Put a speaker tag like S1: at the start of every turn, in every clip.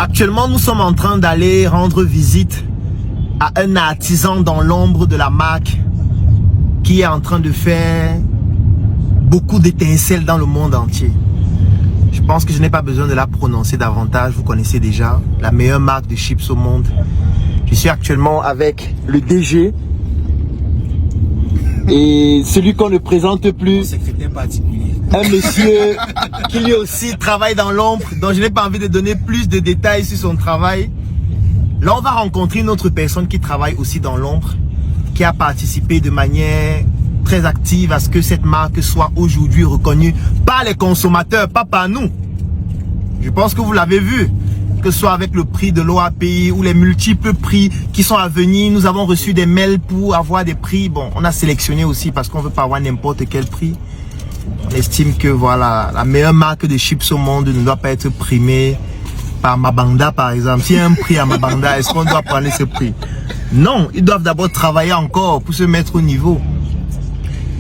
S1: Actuellement, nous sommes en train d'aller rendre visite à un artisan dans l'ombre de la marque qui est en train de faire beaucoup d'étincelles dans le monde entier. Je pense que je n'ai pas besoin de la prononcer davantage, vous connaissez déjà la meilleure marque de chips au monde. Je suis actuellement avec le DG et celui qu'on ne présente plus,
S2: secrétaire particulier.
S1: un monsieur qui lui aussi travaille dans l'ombre, dont je n'ai pas envie de donner plus de détails sur son travail. Là, on va rencontrer une autre personne qui travaille aussi dans l'ombre, qui a participé de manière très active à ce que cette marque soit aujourd'hui reconnue par les consommateurs, pas par nous. Je pense que vous l'avez vu, que ce soit avec le prix de l'OAPI ou les multiples prix qui sont à venir. Nous avons reçu des mails pour avoir des prix. Bon, on a sélectionné aussi parce qu'on ne veut pas avoir n'importe quel prix. On estime que voilà, la meilleure marque de chips au monde ne doit pas être primée par Mabanda par exemple. S'il y a un prix à Mabanda, est-ce qu'on doit prendre ce prix? Non, ils doivent d'abord travailler encore pour se mettre au niveau.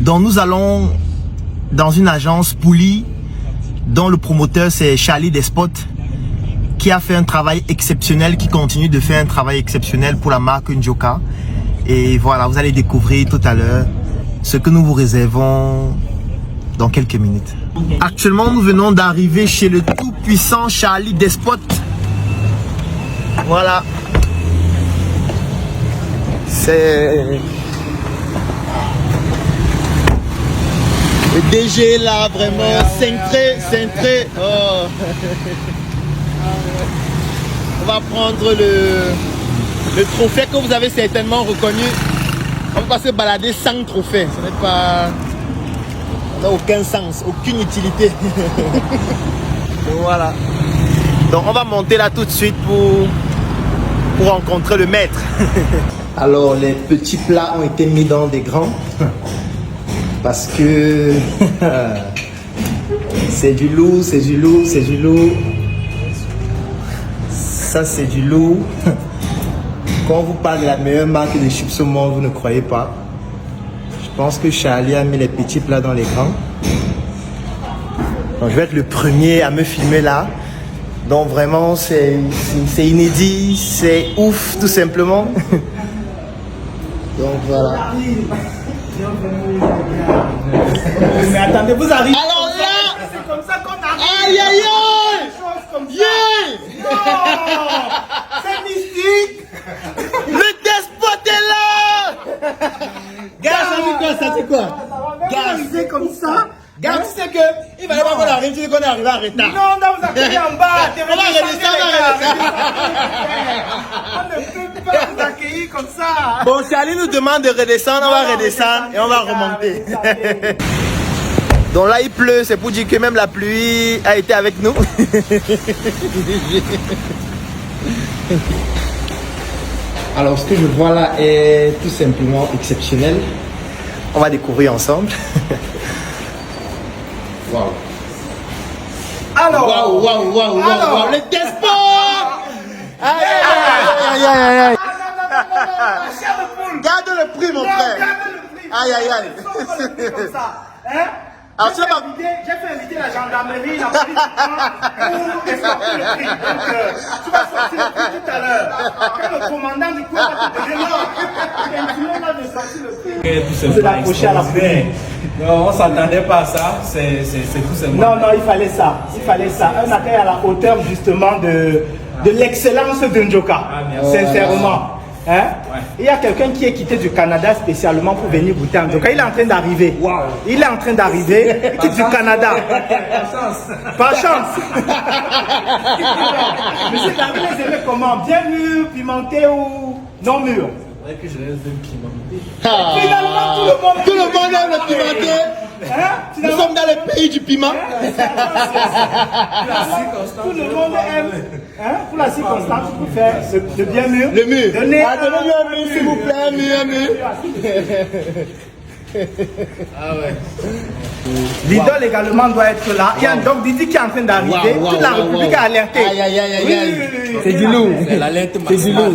S1: Donc nous allons dans une agence Pouli dont le promoteur c'est Charlie Despot, qui a fait un travail exceptionnel, qui continue de faire un travail exceptionnel pour la marque Njoka. Et voilà, vous allez découvrir tout à l'heure ce que nous vous réservons dans quelques minutes. Actuellement, nous venons d'arriver chez le tout-puissant Charlie Despot. Voilà. C'est... le DG là, vraiment, cintré. Oh. On va prendre le trophée que vous avez certainement reconnu. On va pas se balader sans trophée. Ce n'est pas... ça n'a aucun sens, aucune utilité. Donc voilà. Donc on va monter là tout de suite pour rencontrer le maître. Alors les petits plats ont été mis dans des grands. Parce que c'est du lourd, c'est du lourd, c'est du lourd. Ça c'est du lourd. Quand on vous parle de la meilleure marque de chips au monde, vous ne croyez pas. Je pense que Charlie a mis les petits plats dans les grands. Donc je vais être le premier à me filmer là. Donc vraiment c'est inédit, c'est ouf tout simplement. Donc voilà.
S2: Mais attendez, vous arrivez.
S1: Alors là,
S2: C'est comme ça qu'on arrive.
S1: aïe aïe aïe,
S2: Des choses comme ça.
S1: yeah,
S2: Non, c'est mystique.
S1: le despote est là. Gars, ça c'est quoi?
S2: Gars, arriver comme ça.
S1: Gars, tu sais que il fallait pas qu'on arrive, tu sais qu'on est arrivé en retard.
S2: Non, non, vous accueillez en bas.
S1: On va redescendre,
S2: On ne peut pas vous accueillir comme ça.
S1: Bon, Charlie nous demande de redescendre, on va redescendre et on va remonter. Donc là il pleut, c'est pour dire que même la pluie a été avec nous. Alors ce que je vois là est tout simplement exceptionnel. On va découvrir ensemble. Waouh.
S2: Alors.
S1: Waouh, le despote. Aïe. Garde le prix mon frère. Aïe.
S2: Comme ça. Hein?
S1: Alors, tu n'as pas...
S2: J'ai fait inviter la gendarmerie, la police pour escorter le prix. Donc, tu vas sortir le prix tout à l'heure. Quand le commandant du coin va te donner l'ordre, de sortir le prix.
S3: C'est d'approcher à la fin. Non, on s'attendait pas à ça. C'est tout simplement.
S2: Non, il fallait ça. Un accueil à la hauteur justement de l'excellence de Njoka. Sincèrement. Hein? Ouais. Il y a quelqu'un qui est quitté du Canada spécialement pour venir goûter en Njoka. Il est en train d'arriver. Wow. Il est en train d'arriver. Il quitte du Canada. Par chance. Monsieur David les aimait comment? Bien mûr, pimenté ou non mûr?
S3: C'est vrai que je laisse pimenté.
S2: Finalement,
S1: tout le monde aime le pimenté.
S2: Hein?
S1: Nous sommes dans le pays du piment.
S2: Tout le monde aime. Hein? Pour la circonstance, tu peux faire le bien mûr.
S1: Le mûr.
S2: Donnez
S1: donnez-lui un mûr, s'il vous plaît, un mûr.
S3: Ah ouais.
S2: L'idole également doit être là. Il y a un Doc Didi qui est en train d'arriver. Toute la République a alerté.
S1: Aïe. C'est du lourd.
S3: C'est l'alerte
S1: C'est du lourd.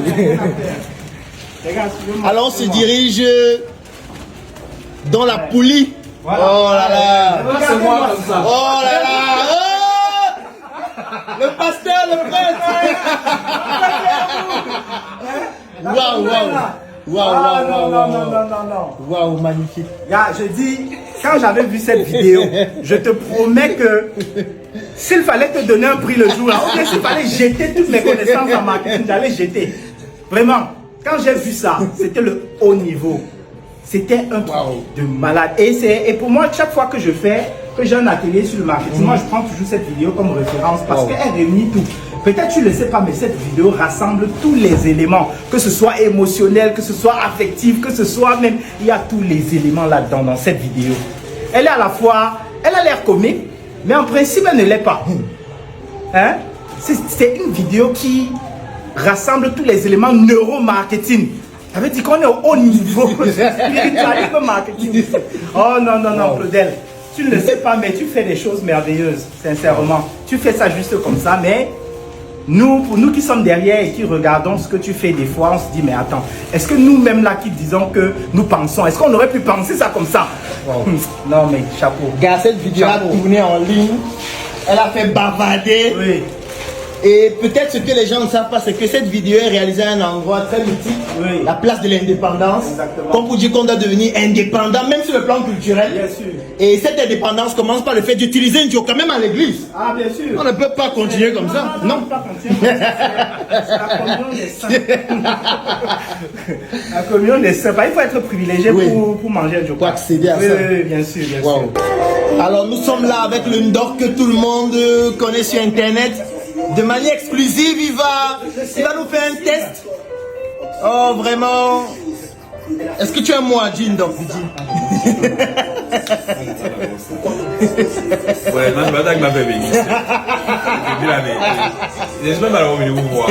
S1: Alors on se dirige dans la poulie.
S2: Voilà.
S1: Oh là là.
S3: C'est moi comme ça.
S1: Oh là là. Le pasteur, le prêtre. Waouh, waouh, magnifique.
S2: Là, je dis, quand j'avais vu cette vidéo, je te promets que s'il fallait te donner un prix le jour, là, ou bien s'il fallait jeter toutes mes connaissances en marketing, j'allais jeter. Vraiment, quand j'ai vu ça, c'était le haut niveau. C'était un truc de malade. Et pour moi, chaque fois que j'ai un atelier sur le marketing, moi je prends toujours cette vidéo comme référence parce qu'elle réunit tout. Peut-être tu ne le sais pas, mais cette vidéo rassemble tous les éléments, que ce soit émotionnel, que ce soit affectif, que ce soit même, il y a tous les éléments là-dedans dans cette vidéo. Elle est à la fois, elle a l'air comique, mais en principe elle ne l'est pas. Hein? C'est une vidéo qui rassemble tous les éléments neuromarketing. Ça veut dire qu'on est au haut niveau spiritualisme marketing. Oh non, non, non, Claudel. Tu ne le sais pas, mais tu fais des choses merveilleuses, sincèrement. Tu fais ça juste comme ça, mais nous, pour nous qui sommes derrière et qui regardons ce que tu fais des fois, on se dit, mais attends, est-ce que nous-mêmes là qui disons que nous pensons, est-ce qu'on aurait pu penser ça comme ça? Non, mais chapeau.
S1: Regarde, cette vidéo a tourné en ligne. Elle a fait bavarder.
S2: Oui.
S1: Et peut-être ce que les gens ne savent pas, c'est que cette vidéo est réalisée à un endroit très mythique, la place de l'indépendance. Comme pour dire qu'on doit devenir indépendant, même sur le plan culturel.
S2: Bien sûr.
S1: Et cette indépendance commence par le fait d'utiliser une joke, même à l'église.
S2: Ah, bien sûr.
S1: On ne peut pas continuer comme ça. Non.
S2: On ne peut pas continuer comme ça. C'est la communion des saints. La communion des saints. Il faut être privilégié pour manger un joke.
S1: Pour accéder à ça.
S2: Oui, bien sûr, bien sûr.
S1: Alors nous sommes là avec le Ndor que tout le monde connaît sur internet. De manière exclusive, il va nous faire un test. Oh, vraiment. Est-ce que tu as un mot à dire, Ndor?
S3: Ouais, moi, je m'attaque ma bébé. Je dis la vérité. Je suis même à venir vous voir.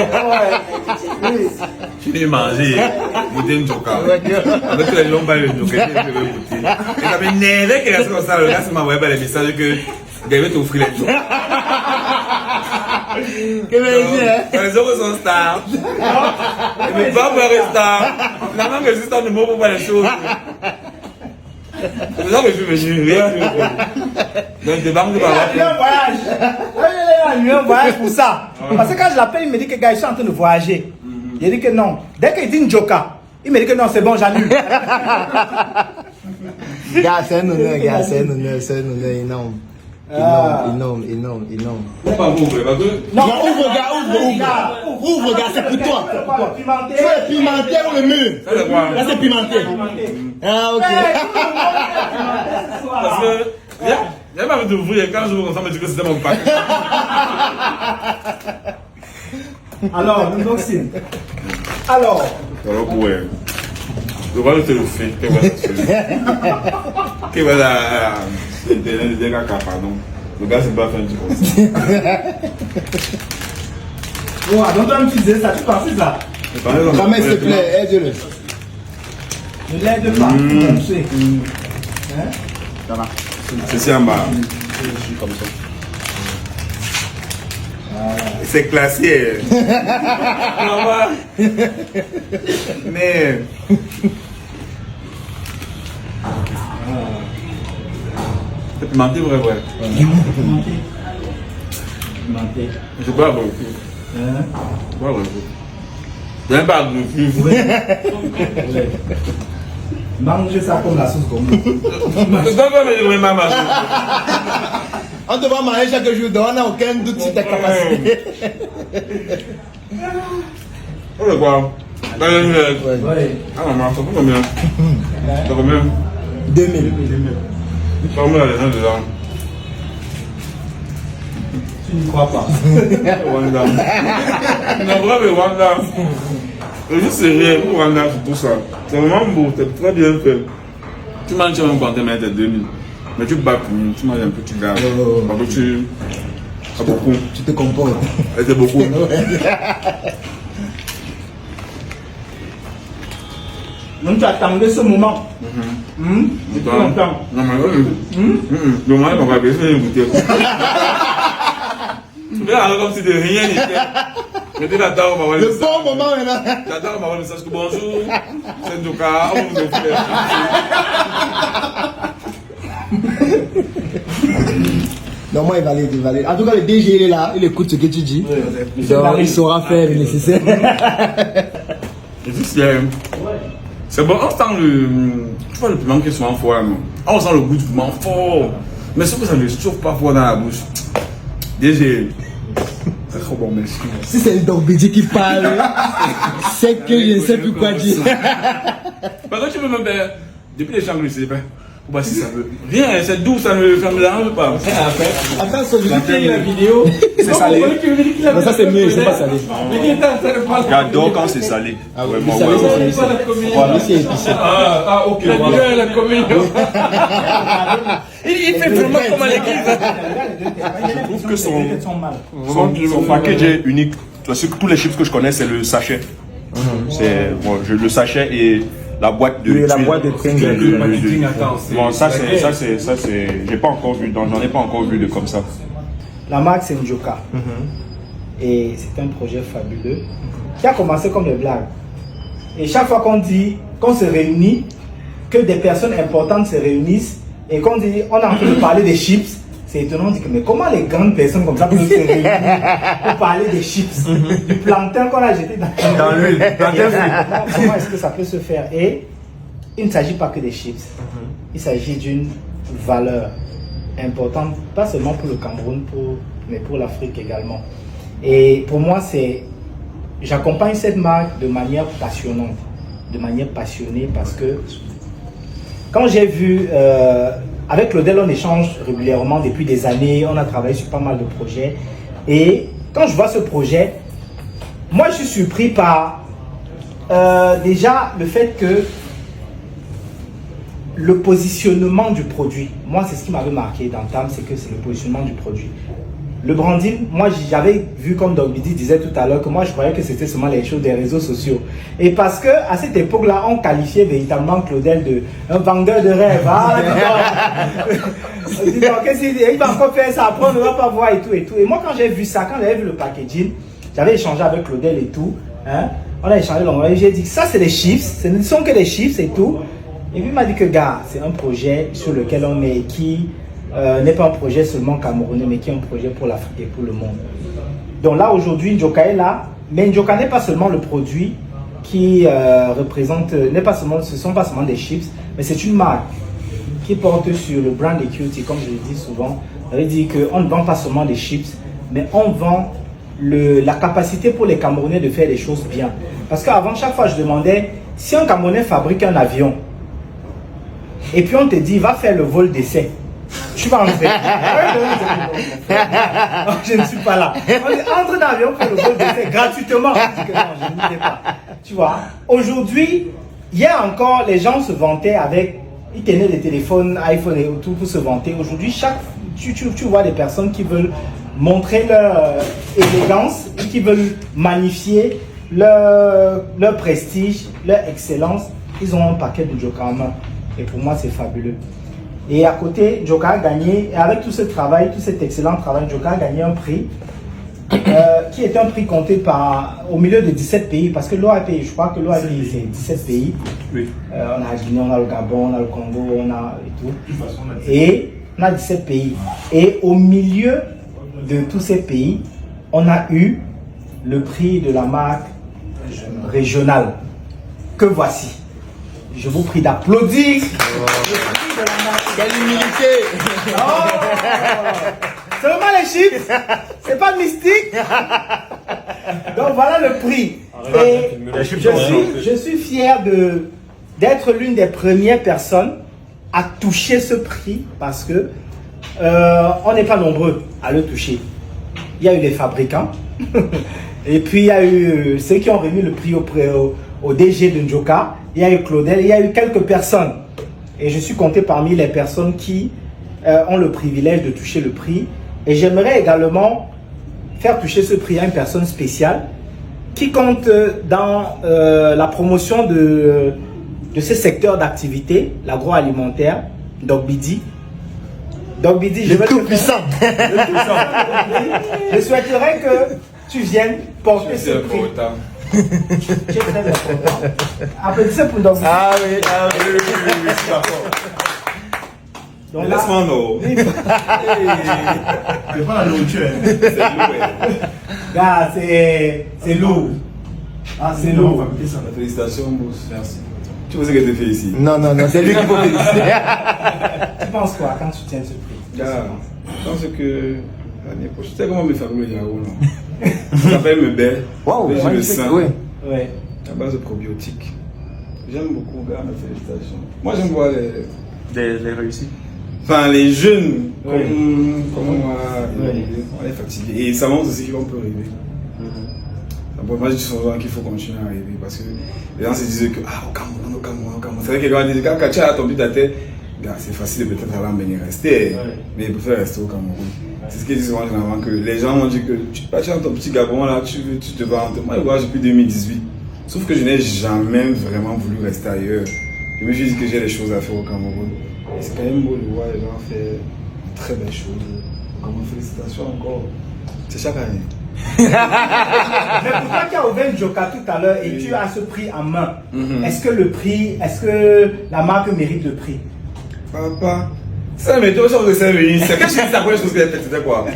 S3: Je suis venu manger, goûter une choca. Avec tous les gens, pas le choca, je vais goûter. Et ça m'énervait qu'il reste comme ça. Le gars m'a envoyé les messages que je vais t'offrir les chocs.
S1: Que veux-tu, hein?
S3: Les autres sont stars. Je ne veux pas faire star. Finalement, je suis star de mots pour faire les choses. C'est ça que je suis venu. Donc, je débarque de ma
S2: Il a un voyage pour ça. Parce que quand je l'appelle, il me dit que gars, je suis en train de voyager. Il dit que non. Dès qu'il dit une joker, il me dit que non, c'est bon, j'annule.
S1: Gars, c'est un honneur, gars, c'est un honneur énorme. Énorme.
S3: Pas vous, parce que...
S1: Non, ouvre, gars, c'est pour toi. Tu es pimenté ou le mur? Là, c'est pimenté. Ah, ok.
S3: Parce que, il n'y a pas envie d'ouvrir, quand je vous ensemble, je dis que c'était mon pack.
S2: Alors, l'unboxing. Alors,
S3: ouais. Je vois le téléphone, que va la... Internet de gars pardon. Le gars c'est pas fait un petit comme ça.
S2: donc toi tu disais ça, tu pensais ça?
S1: Ramène s'il te plaît, aide-le.
S2: Ne l'aide pas.
S3: C'est ici en bas. Comme ça. C'est classé. Mais... C'est pimenté, vrai.
S2: Pimenté.
S3: Je bois beaucoup. Je bois beaucoup. Je n'aime pas beaucoup.
S2: Mange ça comme la sauce gomme.
S3: C'est pas comme je vraiment manger.
S1: On te voit manger chaque jour, donc on n'a aucun doute sur ta capacité.
S3: On le voit. Ah maman, ça coûte combien? Ça combien?
S1: 2000.
S3: Combien les gens dedans?
S2: Tu n'y crois pas.
S3: Wanda. Non, vraiment, Wanda. Je sais rien pour Wanda sur tout ça. C'est vraiment beau, c'est très bien fait. Tu manges un compte, mais t'es 2000. Mais tu bats, tu manges un peu, tu gardes. Parce que tu as beaucoup.
S1: Tu te comportes.
S3: C'est beaucoup.
S2: Donc tu attendais ce moment. Depuis longtemps.
S3: Non, mais le moment qu'on va baisser une bouteille. Tu fais comme si de rien n'était. J'étais là-dedans, on m'a envoyé
S1: le bon moment maintenant.
S3: Là-dedans, on m'a envoyé le message que bonjour, c'est Ndoka, on vous offre.
S1: Non, moi, il valide. En tout cas, le DG, il est là, il écoute ce que tu dis. Donc, il saura faire le nécessaire.
S3: C'est bon, on sent tu vois le piment qui est souvent fort, là, non? On sent le goût du piment fort. Mais sauf que ça ne chauffe pas fort dans la bouche. DG. C'est trop bon, merci.
S1: Si c'est le Dogbidi qui parle, c'est que je ne sais plus quoi dire.
S3: Parce que tu peux même faire, depuis les chambres, je sais pas. Ou bah si ça veut. Rien, c'est doux, ça ne me dérange pas.
S1: Attends, sur la vidéo,
S3: C'est salé.
S1: Non, ça c'est mieux, c'est pas salé.
S3: J'adore quand c'est salé.
S1: Ah ouais, mais salé, c'est épicé. Voilà, c'est épicé.
S3: Ah, ok.
S4: La communion. Il fait vraiment comme à l'église.
S5: Je trouve que son package est unique. Parce que tous les chips que je connais, c'est le sachet. C'est bon, le sachet et la boîte de.
S1: Oui, la boîte de Pringles.
S5: Bon, ça c'est, j'ai pas encore vu, j'en ai pas encore vu de comme ça.
S2: La marque c'est Njoka. Et c'est un projet fabuleux qui a commencé comme des blagues. Et chaque fois qu'on se réunit, que des personnes importantes se réunissent et qu'on dit on a envie de parler des chips, c'est étonnant, on dit que mais comment les grandes personnes comme ça peuvent se réunir pour parler des chips, du plantain qu'on a jeté dans l'huile. Comment est-ce que ça peut se faire? Et il ne s'agit pas que des chips, il s'agit d'une valeur importante, pas seulement pour le Cameroun, mais pour l'Afrique également. Et pour moi, j'accompagne cette marque de manière passionnante, de manière passionnée, parce que quand j'ai vu, avec Claudel, on échange régulièrement depuis des années, on a travaillé sur pas mal de projets. Et quand je vois ce projet, moi je suis surpris par déjà le fait que le positionnement du produit, moi c'est ce qui m'avait marqué dans TAM, c'est que c'est le positionnement du produit. Le branding, moi j'avais vu comme Dogbidi disait tout à l'heure que moi je croyais que c'était seulement les choses des réseaux sociaux. Et parce que à cette époque-là, on qualifiait véritablement Claudel de un vendeur de rêves. Qu'est-ce qu'il dit? Il va encore faire ça, après on ne va pas voir et tout et tout. Et moi quand j'ai vu ça, quand j'avais vu le packaging, j'avais échangé avec Claudel et tout. On a échangé longuement et j'ai dit ça c'est des chiffres, ce ne sont que des chiffres et tout. Et puis il m'a dit que gars, c'est un projet sur lequel on est qui n'est pas un projet seulement camerounais, mais qui est un projet pour l'Afrique et pour le monde. Donc là, aujourd'hui, Njoka est là, mais Njoka n'est pas seulement le produit qui représente, ce ne sont pas seulement des chips, mais c'est une marque qui porte sur le brand equity, comme je le dis souvent. Ça veut dire qu'on ne vend pas seulement des chips, mais on vend la capacité pour les Camerounais de faire les choses bien. Parce qu'avant, chaque fois, je demandais, si un Camerounais fabrique un avion, et puis on te dit, va faire le vol d'essai, tu vas entrer. Je ne suis pas là. Entre dans l'avion pour le vol d'essai gratuitement. Je dis que non, je ne sais pas. Tu vois, aujourd'hui, hier encore, les gens se vantaient avec, ils tenaient des téléphones, iPhone et tout pour se vanter. Aujourd'hui, tu vois des personnes qui veulent montrer leur élégance, qui veulent magnifier leur prestige, leur excellence. Ils ont un paquet de Njoka en main. Et pour moi, c'est fabuleux. Et à côté, Njoka a gagné, et avec tout ce travail, tout cet excellent travail, Njoka a gagné un prix qui est un prix compté au milieu de 17 pays, parce que l'OAP, je crois que l'OAP c'est 17 pays. Oui. On a la Guinée, on a le Gabon, on a le Congo, on a et tout. Et on a 17 pays. Et au milieu de tous ces pays, on a eu le prix de la marque régionale, que voici. Je vous prie d'applaudir.
S1: Quelle humilité!
S2: Seulement les chiffres, c'est pas mystique. Donc voilà le prix. Et je suis fier d'être l'une des premières personnes à toucher ce prix parce que on n'est pas nombreux à le toucher. Il y a eu les fabricants et puis il y a eu ceux qui ont remis le prix au DG de Njoka. Il y a eu Claudel, il y a eu quelques personnes. Et je suis compté parmi les personnes qui ont le privilège de toucher le prix. Et j'aimerais également faire toucher ce prix à une personne spéciale qui compte dans la promotion de ce secteur d'activité, l'agroalimentaire, Dogbidi. Dogbidi, je souhaiterais que tu viennes porter ce prix. C'est très important. Applaudissez pour Dogbidi.
S1: Ah oui,
S5: Oui, d'accord.
S2: Donc
S3: Laisse-moi, non.
S1: C'est pas la nourriture.
S3: C'est lourd.
S2: Gars, c'est lourd. Ah, c'est lourd.
S3: Félicitations, Mousse. Merci. Tu vois ce que tu fais ici?
S1: Non, c'est lui qui faut féliciter.
S2: Tu penses quoi quand tu tiens ce prix?
S3: Gars, je pense que l'année prochaine, tu sais comment me faire le Yahoo, non? Ça s'appelle me belle.
S1: Waouh,
S3: J'ai le
S1: magnifique,
S3: sein.
S1: oui.
S2: Ouais.
S3: À base de probiotiques. J'aime beaucoup, gars, félicitations. Moi, j'aime voir
S5: Les réussites.
S3: enfin, les jeunes,
S2: Oui.
S3: comme moi, on est fatigué. Et ça montre aussi qu'on peut rêver. Bon, moi, je dis souvent qu'il faut continuer à rêver parce que les gens se disent que, au Cameroun. C'est vrai que les gens disent quand tu as tombé ta tête, c'est facile de peut-être aller en Bénin rester, mais il préfère rester au Cameroun. C'est ce qu'ils disent souvent généralement, que les gens m'ont dit que tu pars dans ton petit Gabon là, tu te vas en moi, je voyage depuis 2018. Sauf que je n'ai jamais vraiment voulu rester ailleurs. Je me suis dit que j'ai des choses à faire au Cameroun. Et c'est quand même beau de voir les gens faire de très belles choses. Comme félicitations encore. C'est chaque année.
S2: Mais pour toi qui as ouvert Njoka tout à l'heure et tu as ce prix en main, est-ce que la marque mérite le prix?
S3: Papa, ça mais toi, chose de 5 minutes. C'est quelque chose la première chose que j'ai fait, c'était quoi?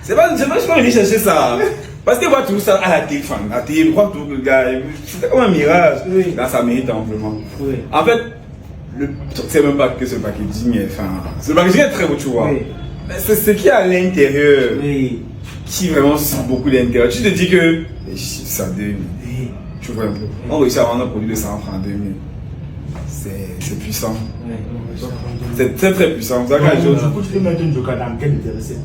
S3: C'est pas, je suis pas venu chercher ça. Parce que moi, tout ça à la télé, je crois que tout le gars, c'était comme un mirage.
S2: Oui.
S3: Là, ça mérite amplement.
S2: Oui.
S3: En fait, c'est même pas que ce packaging est, ce packaging est très beau, tu vois.
S2: Oui.
S3: Mais c'est ce qu'il y a à l'intérieur
S2: Oui.
S3: qui vraiment sent beaucoup l'intérieur. Tu te dis que, ça 2000.
S2: Oui.
S3: Tu vois un peu. On réussit à vendre un produit de 100 francs en 2000. C'est puissant.
S2: Oui.
S3: C'est très très puissant. C'est ça que
S1: Du coup, tu peux mettre une Njoka dans quelle recette?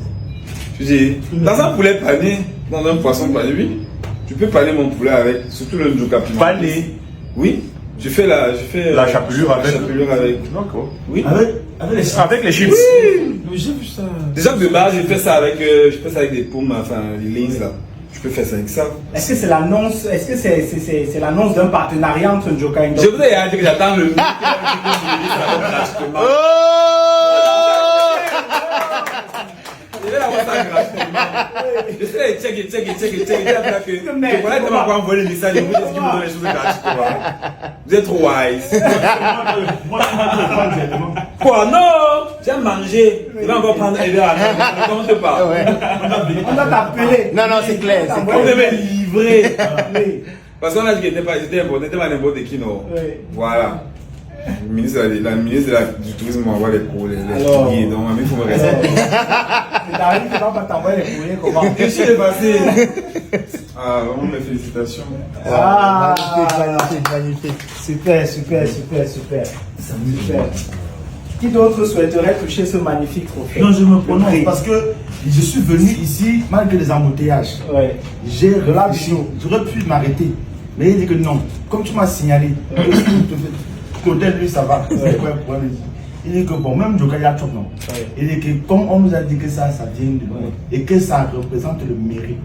S3: tu dis, dans un poulet pané, dans un poisson pané, oui, tu peux paner mon poulet avec, surtout le Njoka piment.
S5: Pané?
S3: Oui, je fais la
S5: chapelure avec.
S3: D'accord. Oui.
S1: Avec les chips.
S3: Oui.
S1: Oui, j'ai vu ça.
S3: Déjà de base, je fais ça avec des pommes, enfin les lays là. Je peux faire ça avec ça.
S2: Est-ce que c'est l'annonce, c'est l'annonce d'un partenariat entre Njoka et
S3: Je
S2: Njoka?
S3: vous ai dit que j'attends le. Je vais l'avoir ça gratuitement. Je sais, check. Je connais tellement quoi envoyer les messages. Vous dites qu'ils me donnent les choses gratuitement. Vous êtes trop wise. Quoi? Non! J'ai mangé. Il va encore prendre un verre. Ne compte pas.
S2: On doit t'appeler.
S1: Non, c'est clair.
S3: On devait livrer. Parce qu'on a dit que j'étais pas n'importe qui, non?
S2: Oui.
S3: Voilà. La ministre du tourisme m'envoie les courriers,
S2: Alors.
S3: donc il faut me rester.
S2: C'est David qui va pas t'envoyer les courriers, comment?
S3: Je suis dépassé. Ah, vraiment mes félicitations.
S2: Ah,
S1: Magnifique.
S2: super. Qui d'autre souhaiterait toucher ce magnifique trophée?
S1: Non, je me prononce parce que je suis venu ici malgré les embouteillages.
S2: Ouais.
S1: J'ai réfléchi. J'aurais pu m'arrêter. Mais il dit que non. Comme tu m'as signalé, Claudel, lui, ça va. C'est quoi le problème? Il dit que bon, même Njoka, il y a tout, non. Il dit que comme on nous a dit que ça vient de loin et que ça représente le mérite.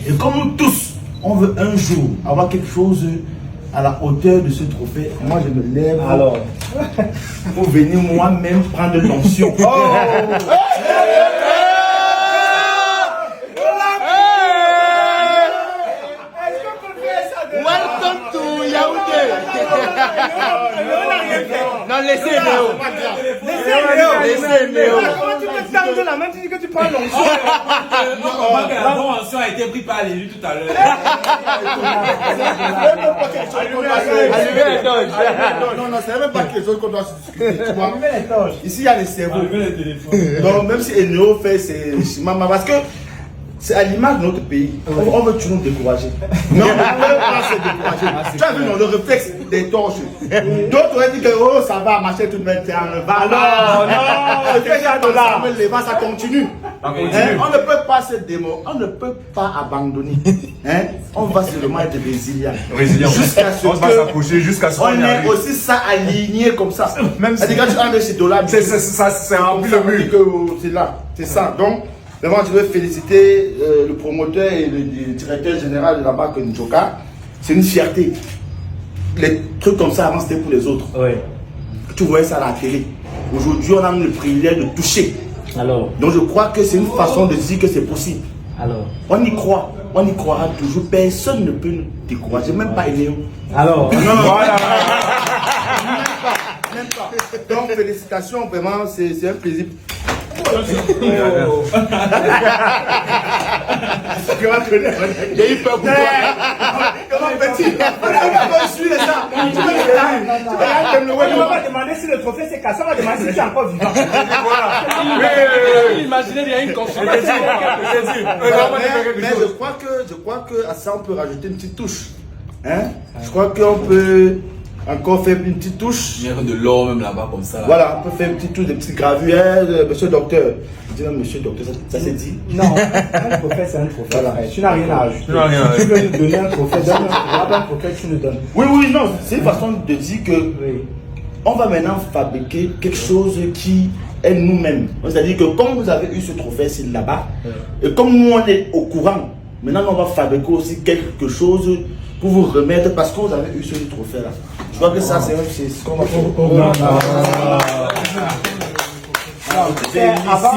S1: Et comme nous tous, on veut un jour avoir quelque chose à la hauteur de ce trophée, moi je me lève
S2: Alors.
S1: pour venir moi-même prendre l'onction. Welcome to Yaoundé. Non, laissez Léo. Laissez Léo.
S2: Comment tu peux tendre la main, tu dis que tu prends l'onction?
S3: La convention a été prise par l'élu tout à l'heure.
S1: Allumez les torches. Non, c'est même pas quelque chose qu'on doit se discuter. Tu vois.
S2: Allumez les torches.
S1: Ici, il y a les cerveaux.
S3: Allumez les téléphones.
S1: Donc, même si Eneo fait ses chimama, parce que c'est à l'image de notre pays. On veut toujours nous décourager. Non, on ne veut pas se décourager. Tu as vu le réflexe des torches. D'autres auraient dit que oh, ça va marcher tout de même. C'est un va. Non, c'est déjà de là. Ça continue. On ne peut pas se démo, on ne peut pas abandonner. On va seulement être résilient. Jusqu'à ce
S5: on va s'approcher jusqu'à ce qu'on
S1: on
S5: y
S1: est
S5: arrive.
S1: aussi ça aligné comme ça. Même si quand tu enlèves ces dollars,
S5: C'est rempli le mur.
S1: c'est là, c'est ça. Donc, vraiment, je veux féliciter le promoteur et le directeur général de la marque Njoka. C'est une fierté. Les trucs comme ça avant c'était pour les autres.
S2: Oui.
S1: Tu voyais ça à la télé. Aujourd'hui, on a le privilège de toucher.
S2: Alors.
S1: Donc, je crois que c'est une façon de dire que c'est possible.
S2: Alors.
S1: On y croit. On y croira toujours. Personne ne peut nous décourager, même pas Eléo.
S2: Alors.
S1: Non, voilà.
S6: même pas. Donc, félicitations, vraiment, c'est un plaisir.
S1: J'ai eu peur pour toi.
S6: Comment petit? Je suis ça.
S2: On va pas demander si le trophée s'est cassé, on va demander si tu es encore vivant.
S4: Imaginez, il y a une consultation.
S6: Mais je crois que à ça, on peut rajouter une petite touche. Hein? Je crois qu'on peut encore faire une petite touche.
S3: Il y a de l'or même là-bas comme ça. Là.
S6: Voilà, on peut faire une petite touche, des petites gravures. Hein, monsieur le docteur. Je dis non, monsieur le docteur, ça s'est dit.
S2: Non, un trophée, c'est un trophée.
S6: Voilà.
S2: Tu n'as rien à ajouter.
S3: Tu n'as rien à
S2: Tu veux nous donner un trophée, donne un trophée, tu nous donnes.
S6: Oui, non, c'est une façon de dire que on va maintenant fabriquer quelque chose qui est nous-mêmes. C'est-à-dire que comme vous avez eu ce trophée ici là-bas, et comme nous on est au courant, maintenant on va fabriquer aussi quelque chose pour vous remettre parce que vous avez eu ce trophée-là. Je crois que ça, c'est ce qu'on va faire.
S2: Avant,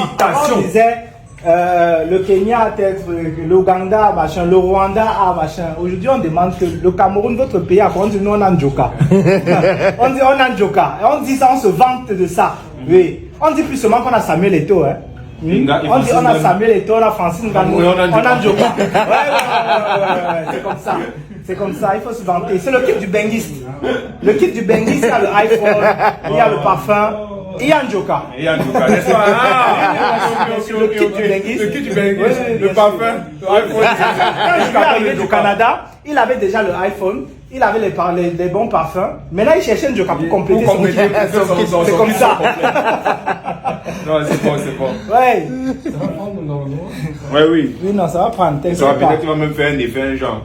S2: on disait le Kenya, peut-être, l'Ouganda, machin, le Rwanda, machin. Aujourd'hui, on demande que le Cameroun, votre pays, on dit nous, on a un joker. On dit on a un joker. Et on dit ça, on se vante de ça. Oui. On dit plus seulement qu'on a Samuel Eto'o. Hein. Oui. On dit on a Samuel Eto'o, on a Francine Nganou, on a un joker. Ouais. C'est comme ça. C'est comme ça, il faut se vanter. C'est le kit du bengiste. Le kit du bengiste, il y a le iPhone, il y a le parfum. Il y a un joker.
S3: Il y a un joker, n'est-ce pas?
S2: Le kit du bengiste.
S3: Le kit du bengiste, le parfum, l'iPhone.
S2: Quand je suis arrivé du Canada, il avait déjà le iPhone, il avait les bons parfums. Maintenant, il cherchait un joker pour compléter son kit. C'est comme ça.
S3: Non, c'est bon.
S2: Ouais.
S3: Oui.
S2: Oui, non, ça va prendre.
S3: Ça va peut-être tu vas même faire un effet, genre.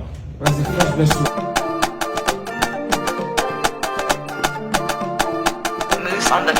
S7: On the